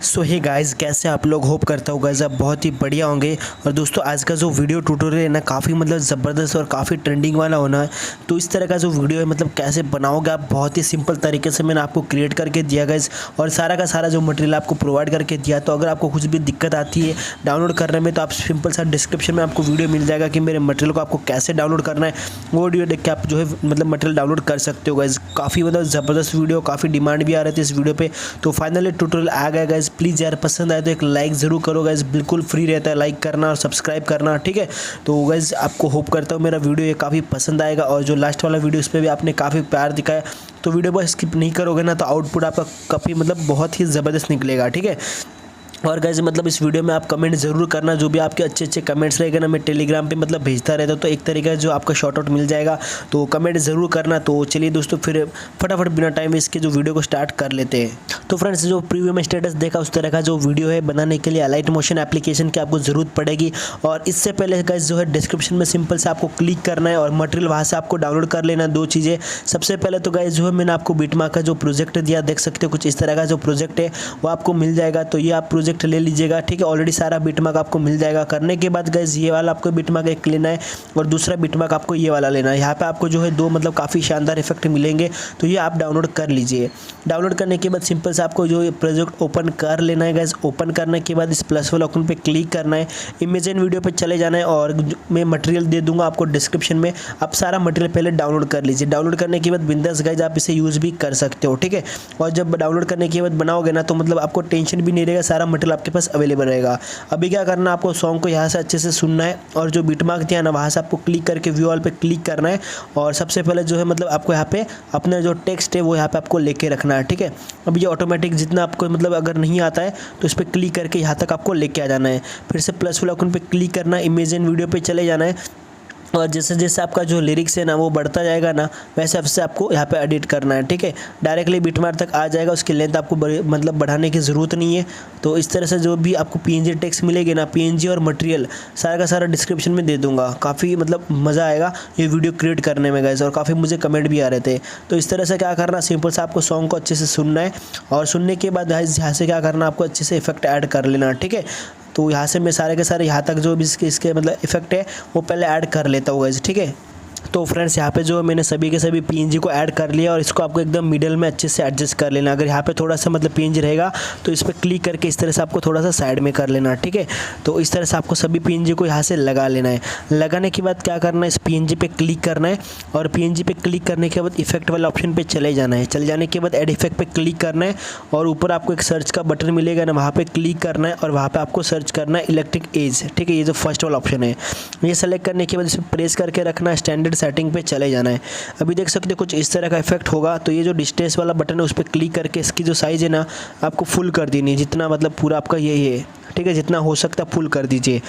सो hey guys, कैसे आप लोग? होप करता हूँ गाइस आप बहुत ही बढ़िया होंगे। और दोस्तों आज का जो वीडियो ट्यूटोरियल है ना काफ़ी ज़बरदस्त और काफ़ी ट्रेंडिंग वाला होना है। तो इस तरह का जो वीडियो है कैसे बनाओगे आप, बहुत ही सिंपल तरीके से मैंने आपको क्रिएट करके दिया गाइस, और सारा का सारा जो मटेरियल आपको प्रोवाइड करके दिया। तो अगर आपको कुछ भी दिक्कत आती है डाउनलोड करने में तो आप सिंपल सा डिस्क्रिप्शन में आपको वीडियो मिल जाएगा कि मेरे मटेरियल को आपको कैसे डाउनलोड करना है। वो वीडियो देख के आप जो है मटेरियल डाउनलोड कर सकते हो गाइस। काफ़ी ज़बरदस्त वीडियो, काफ़ी डिमांड भी आ रही थी इस वीडियो पे। तो फाइनली ट्यूटोरियल आ गया गाइस। प्लीज़ यार पसंद आए तो एक लाइक ज़रूर करो गाइस, बिल्कुल फ्री रहता है लाइक करना और सब्सक्राइब करना, ठीक है। तो गाइस आपको होप करता हूँ मेरा वीडियो ये काफ़ी पसंद आएगा। और जो लास्ट वाला वीडियो उस पर भी आपने काफ़ी प्यार दिखाया, तो वीडियो को स्किप नहीं करोगे ना तो आउटपुट आपका काफ़ी बहुत ही ज़बरदस्त निकलेगा, ठीक है। और गाइस इस वीडियो में आप कमेंट ज़रूर करना, जो भी आपके अच्छे कमेंट्स रहेंगे ना मैं टेलीग्राम पे भेजता रहता हूँ, तो एक तरीका जो आपका शॉर्ट आउट मिल जाएगा। तो कमेंट ज़रूर करना। तो चलिए दोस्तों फिर फटाफट बिना टाइम वेस्ट के जो वीडियो को स्टार्ट कर लेते हैं। तो फ्रेंड्स जो प्रीव्यू में स्टेटस देखा उस तरह का जो वीडियो है बनाने के लिए अलाइट मोशन एप्लीकेशन की आपको ज़रूरत पड़ेगी। और इससे पहले गाइस जो है डिस्क्रिप्शन में सिंपल से आपको क्लिक करना है और मटेरियल वहाँ से आपको डाउनलोड कर लेना। दो चीज़ें, सबसे पहले तो गाइस जो है मैंने आपको बिटमार्क का जो प्रोजेक्ट दिया, देख सकते हो कुछ इस तरह का जो प्रोजेक्ट है वो आपको मिल जाएगा। तो ये आप प्रोजेक्ट ले लीजिएगा, ठीक है। ऑलरेडी सारा बिटमार्क आपको मिल जाएगा। करने के बाद गाइस ये वाला आपको बिटमार्क एक लेना है और दूसरा बिटमार्क आपको ये वाला लेना है। यहाँ पे आपको जो है दो काफ़ी शानदार इफेक्ट मिलेंगे, तो ये आप डाउनलोड कर लीजिए। डाउनलोड करने के बाद सिंपल से आपको जो प्रोजेक्ट ओपन कर लेना है गाइस। ओपन करने के बाद इस प्लस वाले आइकन पे क्लिक करना है, इमेज एंड वीडियो पे चले जाना है और मैं मटेरियल दे दूंगा आपको डिस्क्रिप्शन में। आप सारा मटेरियल पहले डाउनलोड कर लीजिए। डाउनलोड करने के बाद बिंदास गाइस आप इसे यूज़ भी कर सकते हो, ठीक है। और जब डाउनलोड करने के बाद बनाओगे ना तो आपको टेंशन भी नहीं रहेगा, सारा मटेरियल आपके पास अवेलेबल रहेगा। अभी क्या करना है, आपको सॉन्ग को यहाँ से अच्छे से सुनना है और जो बिटमार्क दिया ना वहाँ से आपको क्लिक करके व्यू ऑल पे क्लिक करना है। और सबसे पहले जो है आपको यहाँ पे अपना जो टेक्स्ट है वो यहाँ पे आपको लेके रखना है, ठीक है। अब ये ऑटोमेटिक जितना आपको अगर नहीं आता है तो इस पर क्लिक करके यहाँ तक आपको लेके आ जाना है। फिर से प्लस वाला आइकन पे क्लिक करना है, इमेज एंड वीडियो पे चले जाना है। और जैसे जैसे आपका जो लिरिक्स है ना वो बढ़ता जाएगा ना वैसे वैसे आपको यहाँ पे एडिट करना है, ठीक है। डायरेक्टली बिटमार्क तक आ जाएगा, उसकी लेंथ आपको बढ़ाने की ज़रूरत नहीं है। तो इस तरह से जो भी आपको पीएनजी टेक्स्ट मिलेगी ना, पीएनजी और मटेरियल सारा का सारा डिस्क्रिप्शन में दे दूंगा। काफ़ी मज़ा आएगा ये वीडियो क्रिएट करने में गाइस, और काफ़ी मुझे कमेंट भी आ रहे थे। तो इस तरह से क्या करना, सिंपल से आपको सॉन्ग को अच्छे से सुनना है और सुनने के बाद यहाँ से क्या करना, आपको अच्छे से इफेक्ट ऐड कर लेना, ठीक है। तो यहाँ से मैं सारे के सारे यहाँ तक जो भी इसके इफेक्ट है वो पहले ऐड कर लेता हूँ गाइस, ठीक है। तो फ्रेंड्स यहाँ पे जो मैंने सभी के सभी पीएनजी को ऐड कर लिया और इसको आपको एकदम मिडल में अच्छे से एडजस्ट कर लेना। अगर यहाँ पे थोड़ा सा पीएनजी रहेगा तो इस पर क्लिक करके इस तरह से आपको थोड़ा सा साइड में कर लेना, ठीक है। तो इस तरह से आपको सभी पीएनजी को यहाँ से लगा लेना है। लगाने के बाद क्या करना है, इस पीएनजी पे क्लिक करना है और पीएनजी पे क्लिक करने के बाद इफेक्ट वाले ऑप्शन पे चले जाना है। चले जाने के बाद एड इफेक्ट पे क्लिक करना है और ऊपर आपको एक सर्च का बटन मिलेगा ना, वहाँ पे क्लिक करना है और वहाँ पे आपको सर्च करना है इलेक्ट्रिक एज, ठीक है। ये जो फर्स्ट वाला ऑप्शन है ये सेलेक्ट करने के बाद इसे प्रेस करके रखना है, स्टैंडर्ड सेटिंग पे चले जाना है। अभी देख सकते हो कुछ इस तरह का इफेक्ट होगा। तो ये जो डिस्टेंस वाला बटन है उस पर क्लिक करके इसकी जो साइज़ है ना आपको फुल कर देनी है, जितना पूरा आपका यही है, ठीक है। जितना हो सकता है फुल कर दीजिए।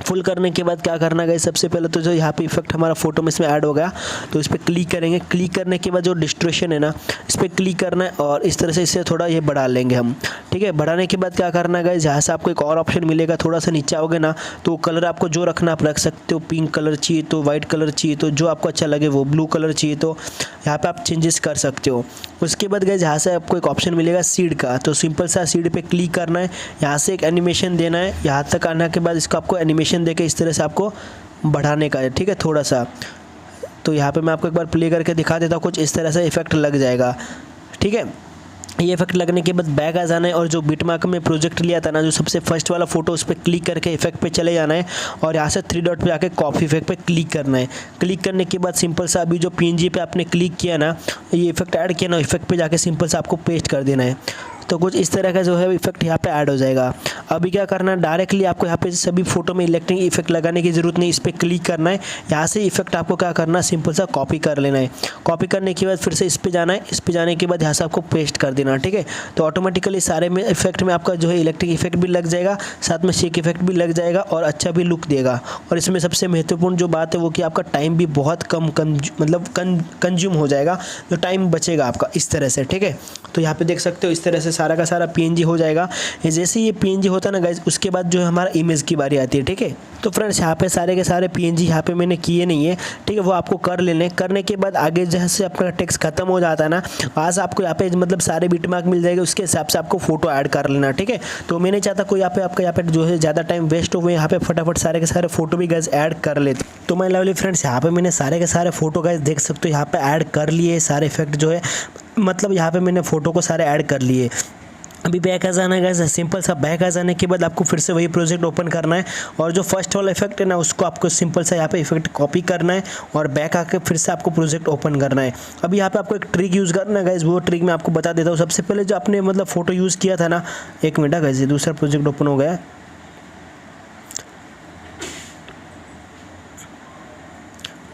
फुल करने के बाद क्या करना है, सबसे पहले तो जो यहाँ पे इफेक्ट हमारा फोटो में इसमें ऐड हो गया तो इस पर क्लिक करेंगे। क्लिक करने के बाद जो डिस्ट्रेशन है ना इस पर क्लिक करना है और इस तरह से इससे थोड़ा ये बढ़ा लेंगे हम, ठीक है। बढ़ाने के बाद क्या करना है, यहाँ से आपको एक और ऑप्शन मिलेगा, थोड़ा सा नीचे आओगे ना तो कलर आपको जो रखना आप रख सकते हो। पिंक कलर चाहिए तो वाइट कलर चाहिए तो जो आपको अच्छा लगे वो, ब्लू कलर चाहिए तो यहाँ पे आप चेंजेस कर सकते हो। उसके बाद गाइस यहाँ से आपको एक ऑप्शन मिलेगा सीड का, तो सिंपल सा सीड पे क्लिक करना है। यहाँ से एक एनिमेशन देना है, यहाँ तक आने के बाद इसको आपको एनिमेशन देके इस तरह से आपको बढ़ाने का है, ठीक है, थोड़ा सा। तो यहाँ पे मैं आपको एक बार प्ले करके दिखा देता हूँ, कुछ इस तरह से इफेक्ट लग जाएगा, ठीक है। ये इफेक्ट लगने के बाद बैक आ जाना है और जो बिटमार्क में प्रोजेक्ट लिया था ना, जो सबसे फर्स्ट वाला फोटो, उस पर क्लिक करके इफेक्ट पे चले जाना है और यहाँ से 3 डॉट पे आके कॉपी इफेक्ट पे क्लिक करना है। क्लिक करने के बाद सिंपल सा अभी जो पीएनजी पे आपने क्लिक किया ना, ये इफेक्ट ऐड किया ना, इफेक्ट पे जाके सिंपल सा आपको पेस्ट कर देना है। तो कुछ इस तरह का जो है इफेक्ट यहाँ पे ऐड हो जाएगा। अभी क्या करना है, डायरेक्टली आपको यहाँ पे सभी फोटो में इलेक्ट्रिक इफेक्ट लगाने की ज़रूरत नहीं, इस पर क्लिक करना है। यहाँ से इफेक्ट आपको क्या करना है, सिंपल सा कॉपी कर लेना है। कॉपी करने के बाद फिर से इस पर जाना है, इस पर जाने के बाद यहाँ से आपको पेस्ट कर देना, ठीक है। तो ऑटोमेटिकली सारे में इफेक्ट में आपका जो है इलेक्ट्रिक इफेक्ट भी लग जाएगा, साथ में शेक इफेक्ट भी लग जाएगा और अच्छा भी लुक देगा। और इसमें सबसे महत्वपूर्ण जो बात है वो कि आपका टाइम भी बहुत कम कंज्यूम हो जाएगा, जो टाइम बचेगा आपका इस तरह से, ठीक है। तो यहाँ पे देख सकते हो इस तरह से से सारा का सारा PNG हो जाएगा। ये जैसे ये PNG होता है ना गाइज, उसके बाद जो है हमारा इमेज की बारी आती है। ठीक है, तो फ्रेंड्स यहाँ पे सारे के सारे PNG यहाँ पे मैंने किए नहीं है। ठीक है, वो आपको कर लेने, करने के बाद आगे जैसे अपना टेक्स्ट खत्म हो जाता है ना, आज आपको यहाँ पे मतलब सारे बिटमार्क मिल जाएंगे, उसके हिसाब से आपको फोटो ऐड कर लेना। ठीक है, तो मैं नहीं चाहता कोई यहाँ पे जो है ज़्यादा टाइम वेस्ट हो, यहाँ पे फटाफट सारे के सारे फोटो भी गाइज ऐड कर लेते। तो मैं लवली फ्रेंड्स यहाँ पे मैंने सारे के सारे फोटो गाइज देख सकते हो यहाँ पे ऐड कर लिए सारे इफेक्ट जो है, मतलब यहाँ पे मैंने फोटो को सारे ऐड कर लिए। अभी बैक आ जाना है गाइस, सिंपल सा बैक आ जाने के बाद आपको फिर से वही प्रोजेक्ट ओपन करना है और जो फर्स्ट वाला इफेक्ट है ना उसको आपको सिंपल सा यहाँ पे इफेक्ट कॉपी करना है और बैक आके फिर से आपको प्रोजेक्ट ओपन करना है। अभी यहाँ पे आपको एक ट्रिक यूज़ करना है गाइस, वो ट्रिक मैं आपको बता देता हूँ। सबसे पहले जो आपने मतलब फोटो यूज़ किया था ना, एक मिनट गाइस, ये दूसरा प्रोजेक्ट ओपन हो गया।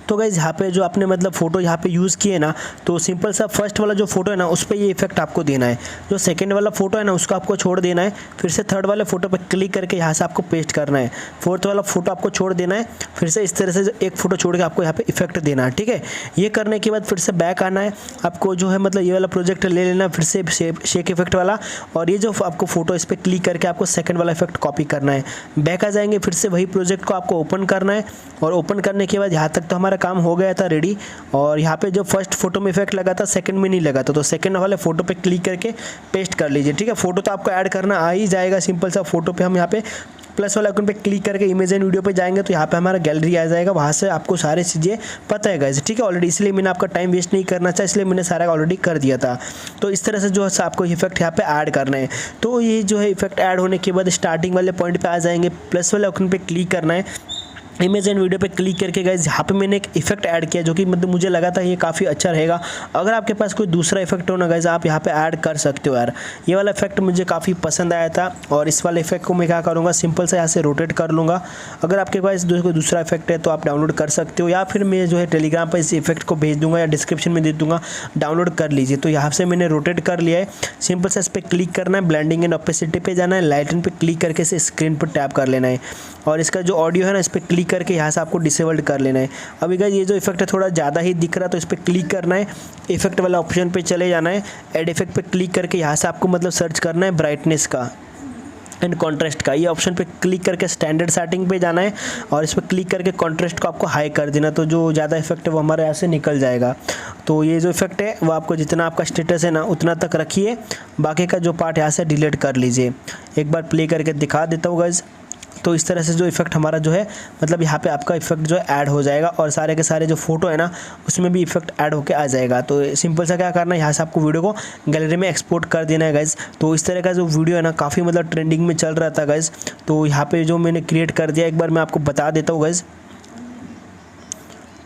तो गाइज़ यहाँ पे जो आपने मतलब फ़ोटो यहाँ पे यूज़ किए ना, तो सिंपल सा फर्स्ट वाला जो फोटो है ना उस पर ये इफेक्ट आपको देना है। जो सेकंड वाला फोटो है ना उसको आपको छोड़ देना है, फिर से थर्ड वाले फोटो पे क्लिक करके यहाँ से आपको पेस्ट करना है। फोर्थ वाला फोटो आपको छोड़ देना है, फिर से इस तरह से एक फ़ोटो छोड़ के आपको यहाँ पे इफेक्ट देना है। ठीक है, ये करने के बाद फिर से बैक आना है, आपको जो है मतलब ये वाला प्रोजेक्ट ले लेना फिर से शेक इफेक्ट वाला, और ये जो आपको फोटो इस पर क्लिक करके आपको सेकंड वाला इफेक्ट कॉपी करना है। बैक आ जाएंगे, फिर से वही प्रोजेक्ट को आपको ओपन करना है और ओपन करने के बाद यहाँ तक तो हमारा काम हो गया था रेडी। और यहाँ पे जो फर्स्ट फोटो में इफेक्ट लगा था सेकंड में नहीं लगा था, तो सेकंड वाले फोटो पे क्लिक करके पेस्ट कर लीजिए। ठीक है, फोटो तो आपको ऐड करना आ ही जाएगा। सिंपल सा फोटो पे हम यहाँ पे प्लस वाला आइकन पे क्लिक करके इमेज एंड वीडियो पे जाएंगे तो यहाँ पे हमारा गैलरी आ जाएगा, वहाँ से आपको सारी चीज़ें पता है गाइस। ठीक है, ऑलरेडी, इसलिए मैंने आपका टाइम वेस्ट नहीं करना चाहिए, इसलिए मैंने सारा ऑलरेडी कर दिया था। तो इस तरह से जो है आपको इफेक्ट यहाँ पे ऐड करना है। तो ये जो है इफेक्ट ऐड होने के बाद स्टार्टिंग वाले पॉइंट पे आ जाएंगे, प्लस वाले आइकन पे क्लिक करना है, इमेज एंड वीडियो पे क्लिक करके गाइज यहाँ पे मैंने एक इफेक्ट ऐड किया जो कि मतलब मुझे लगा था ये काफ़ी अच्छा रहेगा। अगर आपके पास कोई दूसरा इफेक्ट हो ना गाइज, आप यहाँ पे ऐड कर सकते हो यार। ये वाला इफेक्ट मुझे काफ़ी पसंद आया था और इस वाले इफेक्ट को मैं क्या करूँगा, सिंपल से यहाँ से रोटेट कर लूँगा। अगर आपके पास कोई दूसरा इफेक्ट है तो आप डाउनलोड कर सकते हो, या फिर मैं जो है टेलीग्राम पर इस इफेक्ट को भेज दूँगा या डिस्क्रिप्शन में दे दूँगा, डाउनलोड कर लीजिए। तो यहाँ से मैंने रोटेट कर लिया है। सिंपल से इस पर क्लिक करना है, ब्लेंडिंग एंड ऑपेसिटी पे जाना है, लाइटन पे क्लिक करके इसे स्क्रीन पर टैप कर लेना है और इसका जो ऑडियो है ना इस पर क्लिक करके यहाँ से आपको डिसेबल्ड कर लेना है। अभी गाइस ये जो इफेक्ट है थोड़ा ज़्यादा ही दिख रहा है, तो इस पर क्लिक करना है, इफेक्ट वाला ऑप्शन पे चले जाना है, ऐड इफेक्ट पे क्लिक करके यहाँ से आपको मतलब सर्च करना है ब्राइटनेस का एंड कॉन्ट्रास्ट का। ये ऑप्शन पे क्लिक करके स्टैंडर्ड सेटिंग पे जाना है और इस पर क्लिक करके कॉन्ट्रास्ट को आपको हाई कर देना, तो जो ज़्यादा इफेक्ट है वो हमारे यहाँ से निकल जाएगा। तो ये जो इफेक्ट है वो आपको जितना आपका स्टेटस है ना उतना तक रखिए, बाकी का जो पार्ट यहाँ से डिलीट कर लीजिए। एक बार प्ले करके दिखा देता हूँ गाइस। तो इस तरह से जो इफेक्ट हमारा जो है मतलब यहाँ पे आपका इफेक्ट जो है ऐड हो जाएगा और सारे के सारे जो फोटो है ना उसमें भी इफेक्ट ऐड होके आ जाएगा। तो सिंपल सा क्या करना है, यहाँ से आपको वीडियो को गैलरी में एक्सपोर्ट कर देना है गाइज। तो इस तरह का जो वीडियो है ना काफ़ी मतलब ट्रेंडिंग में चल रहा था गाइज, तो यहाँ पे जो मैंने क्रिएट कर दिया एक बार मैं आपको बता देता हूँ गाइज।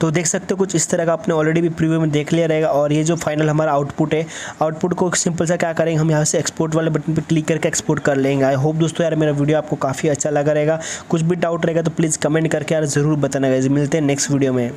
तो देख सकते हो कुछ इस तरह का आपने ऑलरेडी भी प्रीव्यू में देख लिया रहेगा। और ये जो फाइनल हमारा आउटपुट है, आउटपुट को सिंपल सा क्या करेंगे, हम यहाँ से एक्सपोर्ट वाले बटन पे क्लिक करके एक्सपोर्ट कर लेंगे। आई होप दोस्तों यार मेरा वीडियो आपको काफ़ी अच्छा लगा रहेगा। कुछ भी डाउट रहेगा तो प्लीज़ कमेंट करके यार ज़रूर बताना गाइस। मिलते हैं नेक्स्ट वीडियो में।